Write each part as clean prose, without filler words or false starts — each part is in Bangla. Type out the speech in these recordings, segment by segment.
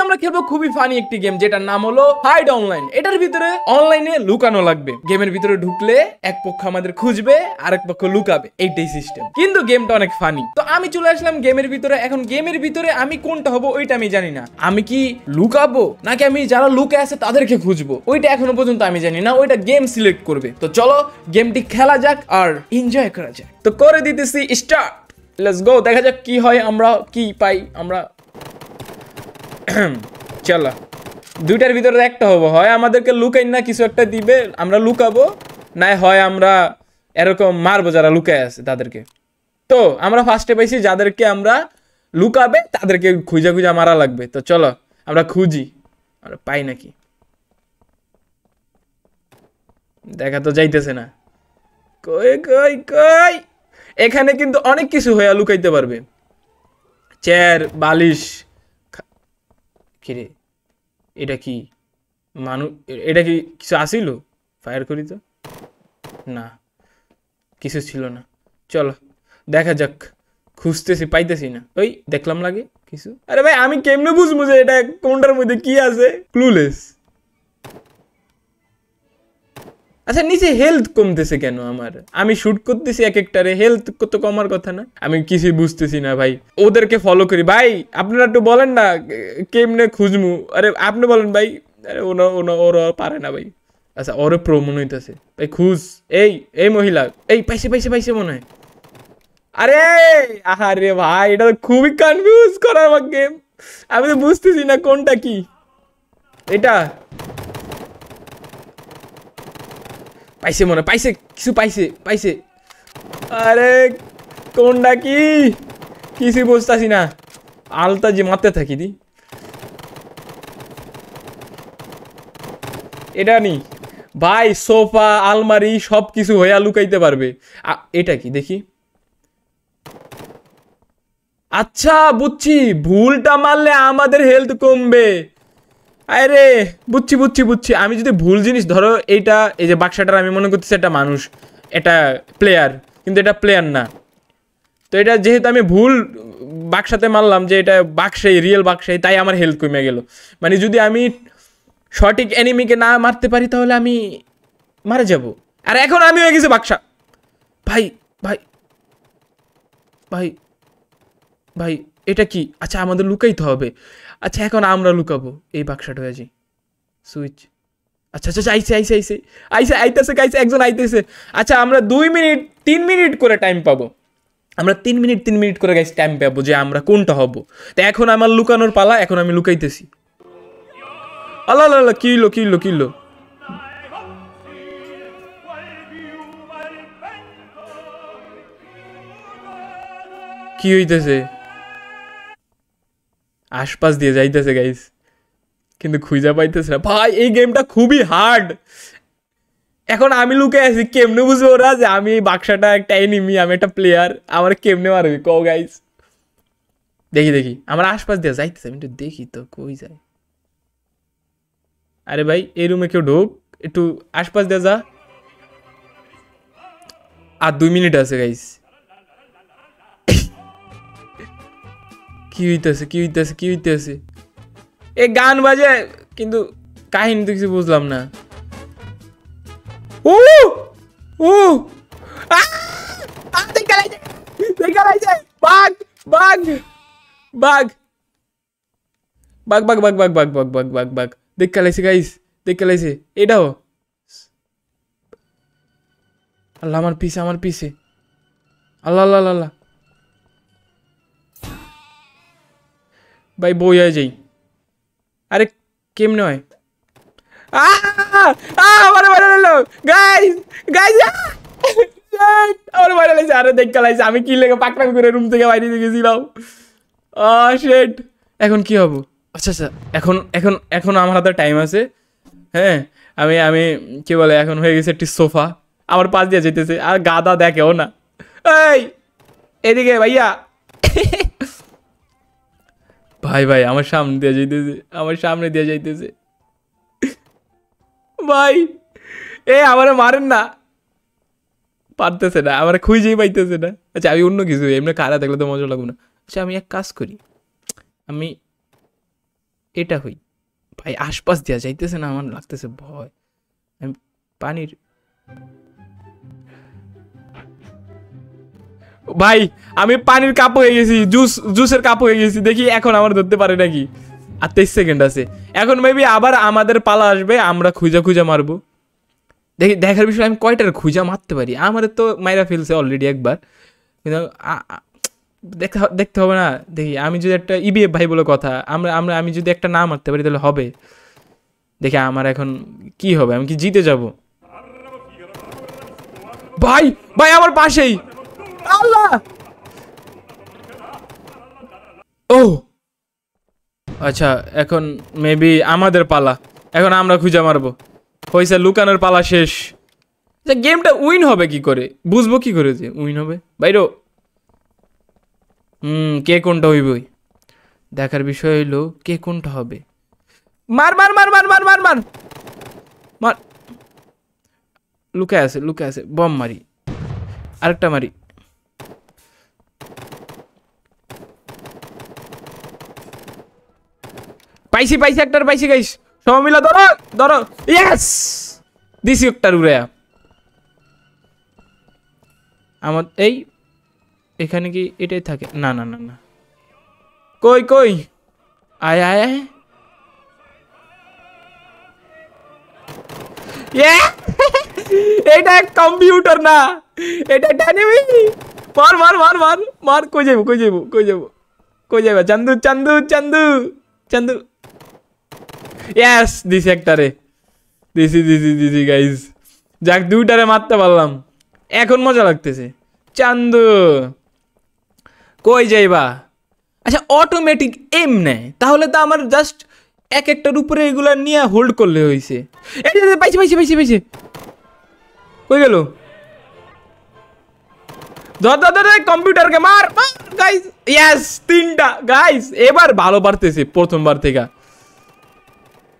আমরা খেলবো খুবই ফানি একটি গেম, যেটার নাম হলো হাইড অনলাইন। এটার ভিতরে অনলাইনে লুকানো লাগবে। গেমের ভিতরে ঢুকলে এক পক্ষ আমাদের খুঁজবে, আরেক পক্ষ লুকাবে, এইটাই সিস্টেম। কিন্তু গেমটা অনেক ফানি। তো আমি চলে আসলাম গেমের ভিতরে। এখন গেমের ভিতরে আমি কোনটা হবো ওইটা আমি জানি না। আমি কি লুকাবো নাকি আমি যারা লুকে আছে তাদেরকে খুঁজবো, ওইটা এখনো পর্যন্ত আমি জানি না। ওইটা গেম সিলেক্ট করবে। তো চলো গেমটি খেলা যাক আর এনজয় করা যাক। তো করে দিতেছি স্টার্ট, লেটস গো। দেখা যাক কি হয়, আমরা কি পাই। আমরা চলো দুইটার ভিতরে একটা হবো, হয় আমাদেরকে লুকাই না কিছু একটা দিবে আমরা লুকাবো, না হয় আমরা এরকম মারবো যারা লুকায় আছে তাদেরকে। তো আমরা ফার্স্টে পাইছি যাদেরকে আমরা লুকাবে তাদেরকে খুঁজা খুঁজা মারা লাগবে। তো চলো আমরা খুঁজি, আমরা পাই নাকি। দেখা তো যাইতেছে না। কই কই কই, এখানে কিন্তু অনেক কিছু হয়ে লুকাইতে পারবে। চেয়ার, বালিশ। কিরে এটা কি মানুষ? এটা কি কিছু আসিল? ফায়ার করি তো, না কিছু ছিল না। চলো দেখা যাক, খুঁজতেছি পাইতেছি না। ওই দেখলাম লাগে কিছু। আরে ভাই আমি কেমনে বুঝবো যে এটা কোনটার মধ্যে কি আছে? ক্লুলেস। আচ্ছা নিচে হেলথ কমতেছে কেন আমার? আমি শুট করতেছি এক একটারে, হেলথ কত কমার কথা না? আমি কিছুই বুঝতেছি না ভাই। ওদেরকে ফলো করি ভাই, আপনারা একটু বলেন না কেমনে খুঁজমু। আরে আপনি বলেন ভাই। আরে ওরা পারে না ভাই। আচ্ছা ওরে প্রো মনে হইতেছে ভাই, খুঁজ। এই মহিলা, এই পাইছে পাইছে পাইছে মনে হয়। আরে আরে ভাই এটা তো খুবই কনফিউজ করার আমার গেম। আমি তো বুঝতেছি না কোনটা কি। এটা পাইছে মনে, পাইছে কিছু, পাইছে পাইছে। আরে কোনটা কি কিছু বুঝতেছি না। আলতা যে মারতে থাকি দি। এটা নি ভাই, সোফা আলমারি সব কিছু হইয়া লুকাইতে পারবে। এটা কি দেখি। আচ্ছা বুঝছি, ভুলটা মারলে আমাদের হেলথ কমবে। আরে বুঝছি বুঝছি বুঝছি। আমি যদি ভুল জিনিস ধরো, এইটা এই যে বাক্সাটার আমি মনে করতেছি এটা মানুষ, এটা প্লেয়ার, কিন্তু এটা প্লেয়ার না। তো এটা যেহেতু আমি ভুল বাক্সাতে মারলাম যে এটা বাক্সাই, রিয়েল বাক্সাই, তাই আমার হেলথ কমে গেল। মানে যদি আমি সঠিক এনিমিকে না মারতে পারি তাহলে আমি মারা যাব। আর এখন আমি হয়ে গেছি বাক্সা। ভাই ভাই ভাই ভাই এটা কি? আচ্ছা আমাদের লুকাইতে হবে। আচ্ছা এখন আমরা লুকাবো। এই বাক্সাটা হয়ে যাই সুইচ। আচ্ছা আচ্ছা আইসে আইসে আইসে আইসে আইতেছে গাইছে, একজন আইতেছে। আচ্ছা আমরা 2 মিনিট 3 মিনিট করে টাইম পাবো। আমরা 3 মিনিট 3 মিনিট করে গাইস টাইম পাবো যে আমরা কোনটা হব। তো এখন আমার লুকানোর পালা, এখন আমি লুকাইতেছি। আল্লাহ আল্লাহ কি হইলো কি হইলো কি হইলো? কি হইতেছে? আশপাশ দিয়ে যাইতেছে গাইস, কিন্তু খুঁজা পাইতেছে না ভাই। এই গেমটা খুবই হার্ড। এখন আমি লুকে আছি, কেমনে বুঝবো ওরা যে আমি এই বাক্সাটা একটা এনিমি, আমি একটা প্লেয়ার? আমার কেমনে মারবি কও গাইস? দেখি দেখি আমার আশপাশ দিয়ে যাইতেছে, আমি একটু দেখি তো কই যায়। আরে ভাই এই রুমে কেউ ঢোক, একটু আশপাশ দিয়ে যা। আর 2 মিনিট আছে গাইস। কি হইতেছে কি হইতেছে কি হইতেছে? এ গান বাজে কিন্তু কাহিনী তো কিছু বুঝলাম না। ও ও বাঘ বাঘ বাঘ বাঘ বাঘ বাঘ বাঘ বাঘ বাঘ বাঘ বাঘ বাঘ দেখে লাইছে গাইস, দেখে লাইছে। এটাও আল্লাহ আমার পিছে, আমার পিছে। আল্লাহ আল্লাহ আল্লাহ ভাই বই হয়ে যাই। আরে কেমনে হয়? আমার মারা গেল গাইস গাইস, আমার মারা লাগছে। আরে দেখে লাইছে আমি কি লেগে পাকড়ামি করে রুম থেকে বাইরে দিয়ে গেছিলাম। শিট, এখন কি হবো? আচ্ছা আচ্ছা এখন এখন এখন আমার হাতে টাইম আছে। হ্যাঁ আমি আমি কি বলে, এখন হয়ে গেছে একটি সোফা, আমার পাশ দিয়ে যেতেছে আর গাদা দেখেও না। এই এদিকে ভাইয়া। ভাই ভাই আমার সামনে দিয়ে যাইতেছে, আমার সামনে দিয়ে যাইতেছে ভাই। এ আমারে মারেন না, পারতেছে না, আমার খুঁজেই পাইতেছে না। আচ্ছা আমি অন্য কিছু, এমনি কারা দেখলে তো মজা লাগবে না। আচ্ছা আমি এক কাজ করি, আমি এটা হই ভাই, আশপাশ দেওয়া যাইতেছে না, আমার লাগতেছে ভয়। আমি পানির ভাই, আমি পানির কাপ হয়ে গেছি, জুসের কাপ হয়ে গেছি। দেখি এখন আমার ধরতে পারে নাকি। আর 23 সেকেন্ড আছে এখন, মেবি আবার আমাদের পালা আসবে, আমরা খুঁজা মারবো। দেখি, দেখার বিষয় আমি কয়টার খুঁজা মারতে পারি। আমার তো মাইরা ফেলছে অলরেডি একবার, কিন্তু দেখতে হবে না। দেখি আমি যদি একটা ইবিএফ ভাই বলে কথা, আমি যদি একটা না মারতে পারি তাহলে হবে। দেখি আমার এখন কি হবে, আমি কি জিতে যাব? ভাই ভাই আমার পাশেই, আল্লাহ। ও আচ্ছা, এখন মেবি আমাদের পালা, এখন আমরা খুঁজে মারবো। হয়েছে, লুকানোর পালা শেষ। গেমটা উইন হবে কি করে, বুঝবো কি করে যে উইন হবে? বাইরো কে কোনটা হইবই, দেখার বিষয় হইলো কে কোনটা হবে। মার মার মার মার মার মার মার মার, লুকায় আছে, বম মারি, আরেকটা মারি। পাইছি একটার পাইছি গাইস, সবাই মিলা ধরো। ইয়েস, দিছি একটার উড়ে। আমার এখানে কি এটাই থাকে? না না না না, কই আয় এটা কম্পিউটার না, এটা ডাইনামি। মার মার মার মার মার, কই যাবো চান্দু। ইয়েস, দিছি একটারে, দিছি গাইস। যাক, দুইটারে মারতে পারলাম, এখন মজা লাগতেছে। চান্দু কই যাইবা? আচ্ছা, অটোমেটিক এম নেয়, তাহলে তো আমার জাস্ট একটার উপরে এগুলা নিয়ে হোল্ড করলে হয়েছে। পাইছি। কই গেল? ধর কম্পিউটারকে মার গাইস। ইয়েস, 3টা গাইস, এবার ভালো পারতেছে প্রথমবার থেকে।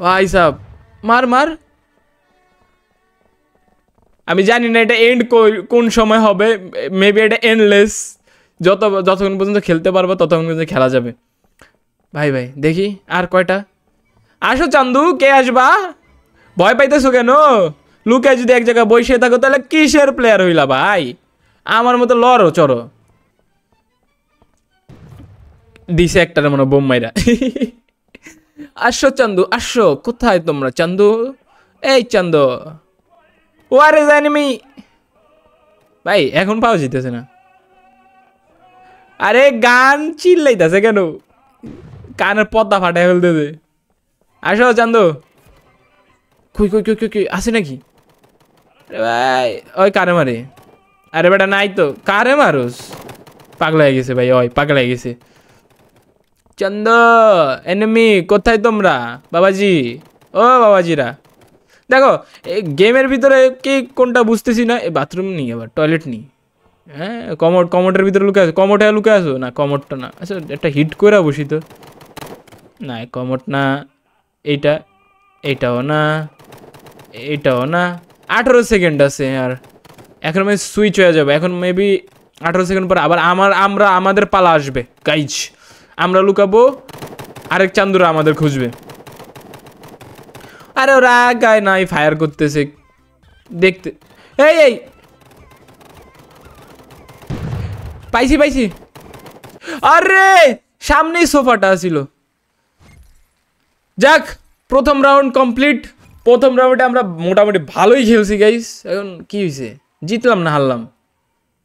ভাই সাহেব, মার। আমি জানি না এটা এন্ড কোন সময় হবে, মেবি এটা এন্ডলেস, যতক্ষণ পর্যন্ত খেলতে পারবো ততক্ষণ পর্যন্ত খেলা যাবে। ভাই দেখি আর কয়টা। আসো চান্দু, কে আসবা? ভয় পাইতেছো কেন? লুকে যদি এক জায়গায় বসে থাকো তাহলে কিসের প্লেয়ার হইলা ভাই? আমার মতো লড়ো, চড়ো। দিছে একটার মনে বোম মাইরা। আসো চান্দু, আসো। কোথায় তোমরা চান্দু? এই চান্দু, ওয়ারে এনিমি। ভাই এখন পাওয়া যেতেছে না। আরে গান চিল্লাইতেছে কেন? কানের পর্দা ফাটাই ফেলতেছে। আসো চান্দু। কই আছে নাকি? আরে ভাই, ওই কারে মারে? আরে বেটা নাই তো, কারে মারোস? পাগলা হয়ে গেছে ভাই, ওই পাগলা হয়ে গেছে। চন্দ, এনিমি কোথায় তোমরা বাবাজি? ও বাবাজিরা, দেখো এই গেমের ভিতরে কি কোনটা বুঝতেছি না। এই বাথরুম নি, আবার টয়লেট নি। হ্যাঁ, কমোটের ভিতরে লুকে আসো, লুকে আসো না, কমোটটা না। আচ্ছা, একটা হিট করে বসি তো। না, কমোট না, এইটাও না, 18 সেকেন্ড আছে। আর এখন আমি সুইচ হয়ে যাবে, এখন মেবি 18 সেকেন্ড পর আবার আমাদের পালা আসবে গাইজ। আমরা লুকাবো, আরেক চান্দুরা আমাদের খুঁজবে। আরে ওরা গায়ে নাই, ফায়ার করতেছে দেখতে। এই পাইছি। আরে সামনেই সোফাটা ছিল। যাক, প্রথম রাউন্ড কমপ্লিট। প্রথম রাউন্ডে আমরা মোটামুটি ভালোই খেলছি গাইস। এখন কি হয়েছে, জিতলাম না হারলাম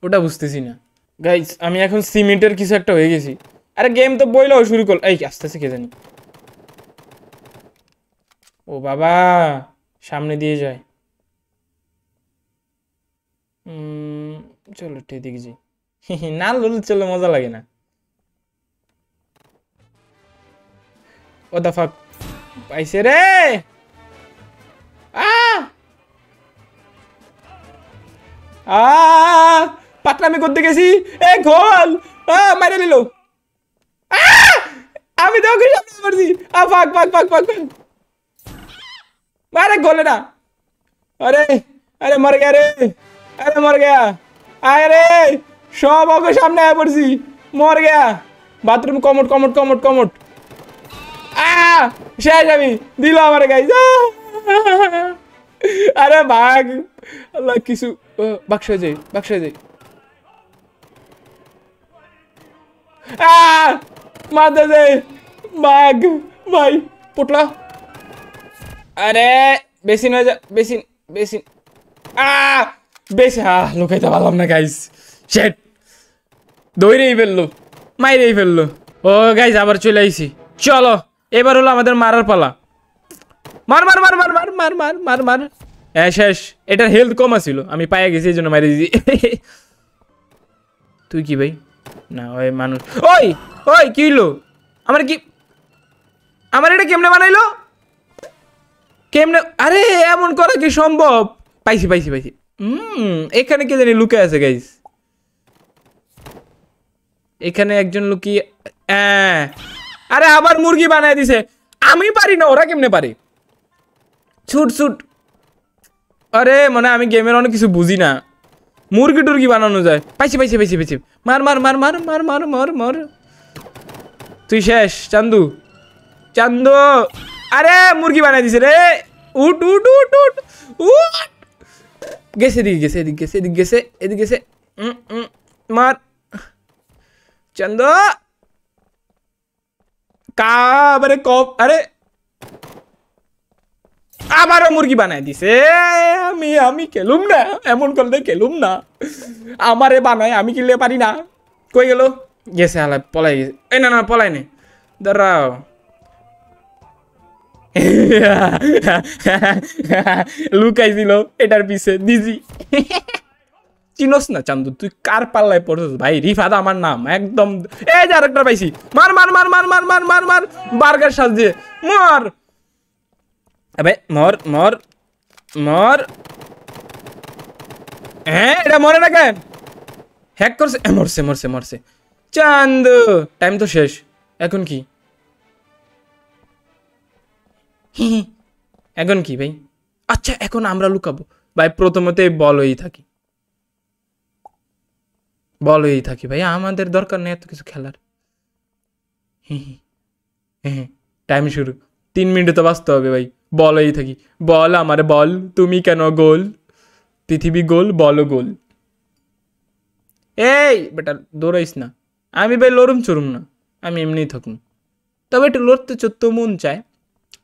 ওটা বুঝতেছি না গাইস। আমি এখন সিমেন্টের কিছু একটা হয়ে গেছি। আরে গেম তো বইলেও শুরু করল। এই আস্তে কে জানি। ও বাবা, সামনে দিয়ে যায়। চলো ঠিক জি। না লুল চলে মজা লাগে না। ও দা ফাক, পাইছে রে। পাকনামি করতে গেছি, এ ঘোল মাইরে নিল। আমি তো ওকে সামনে করছি। ফাক। আরে গোলে না। আরে মর গয়া রে। আরে মর গয়া। আরে সব ওকে সামনে আয় পড়ছি, মর গয়া। Bathroom commode. শেষ আমি দিল আমার গাইজ আরে বাঘ আল্লাহ কিছু বাক্সে যাই মারতে যাই বাঘ ভাই পুটলা আরে বেশি নয় যা বেশি বেশি বেশি লুকাইতে পারলাম না গাইজ শেট দৌড়েই ফেললো মাইরেই ফেললো ও গাইজ আবার চলে আইছি চলো এবার হলো আমাদের মারার পালা মার মার মার মার মার মার মার মার মার হ্যাঁ শেষ এটার হেলথ কম আছিল আমি পায়ে গেছি এই জন্য মারি দিয়েছি তুই কি ভাই না ওই মানুষ ওই ওই কি হইলো আমার এটা কেমনে বানাইলো কেমনে আরে এমন করা কি সম্ভব পাইছি এখানে কে জানি লুকে আছে গাইস এখানে একজন লুকিয়ে আরে আবার মুরগি বানায় দিছে আমি পারি না ওরা কেমনে পারে ছুট আরে মানে আমি গেমের অনেক কিছু বুঝি না মুরগি টুরগি বানানো যায় পাইছি মার মার মার মার মার মার মার মার তুই শেষ চান্দু আরে মুরগি বানাই দিছে রে উঠ গেছে এদিকে গেছে মার চান্দু কাবারে কপ আরে আবারও মুরগি বানাই দিছে আমি খেলুম না এমন করলে খেলুম না আমারে বানায় আমি কিনলে পারি না কই গেল গেছে হালা পলাই গেছে এই না পলাই নে দাঁড়াও লুকাইছিল এটার পিছে দিজি চিনস না চান্দু তুই কার পাল্লায় পড়ছিস ভাই রিফাত আমার নাম একদম এই যে আরেকটা পাইছি মার মার মার মার মার মার মার মার বার্গার সাজিয়ে মার আবে মর হ্যাঁ এটা মরে না কেন হ্যাক করছে মরছে চান্দু টাইম তো শেষ এখন কি এখন কি ভাই আচ্ছা এখন আমরা লুকাবো ভাই প্রথমতে বলই থাকি ভাই আমাদের দরকার নেই এত কিছু খেলার টাইম শুরু 3 মিনিটে তো বাঁচতে হবে ভাই বলই থাকি বল আমারে বল তুমি কেন গোল পৃথিবী গোল বলো গোল এই বেটা দৌড়াইস না আমি ভাই লড়ুম চড়ুম না আমি এমনিই থাকুন তবে একটু লড়তে চড়তে মন চায়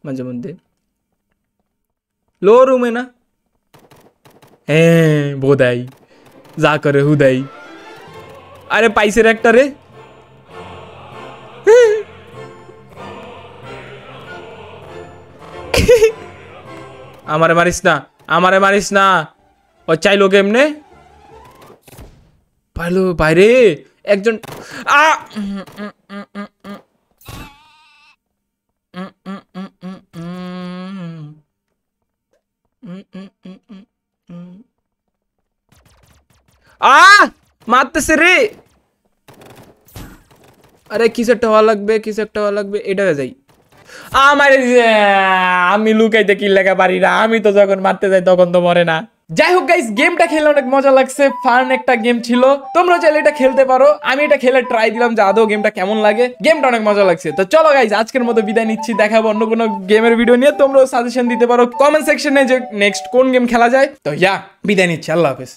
মাঝে মধ্যে লড়ুমে না হ্যাঁ বোধাই যা করে হুদাই আরে পাইসের একটা রে আমারে মারিস না ও চাইলো কেমনে পাইলো বাইরে একজন মারতেছে রে আরে কিছু একটা হওয়া লাগবে এটা যাই আমার আমি লুকাইতে কি লেখা পারি না আমি তো যখন মারতে যাই তখন তো মরে না যাই হোক গাইস গেমটা খেলে অনেক মজা লাগছে ফান একটা গেম ছিল তোমরা চাইলে এটা খেলতে পারো আমি এটা খেলে ট্রাই দিলাম যে আদৌ গেমটা কেমন লাগে গেমটা অনেক মজা লাগছে তো চলো গাইস আজকের মতো বিদায় নিচ্ছি দেখাবো অন্য কোনো গেমের ভিডিও নিয়ে তোমরাও সাজেশন দিতে পারো কমেন্ট সেকশনে যে নেক্সট কোন গেম খেলা যায় তো বিদায় নিচ্ছি আল্লাহ হাফেজ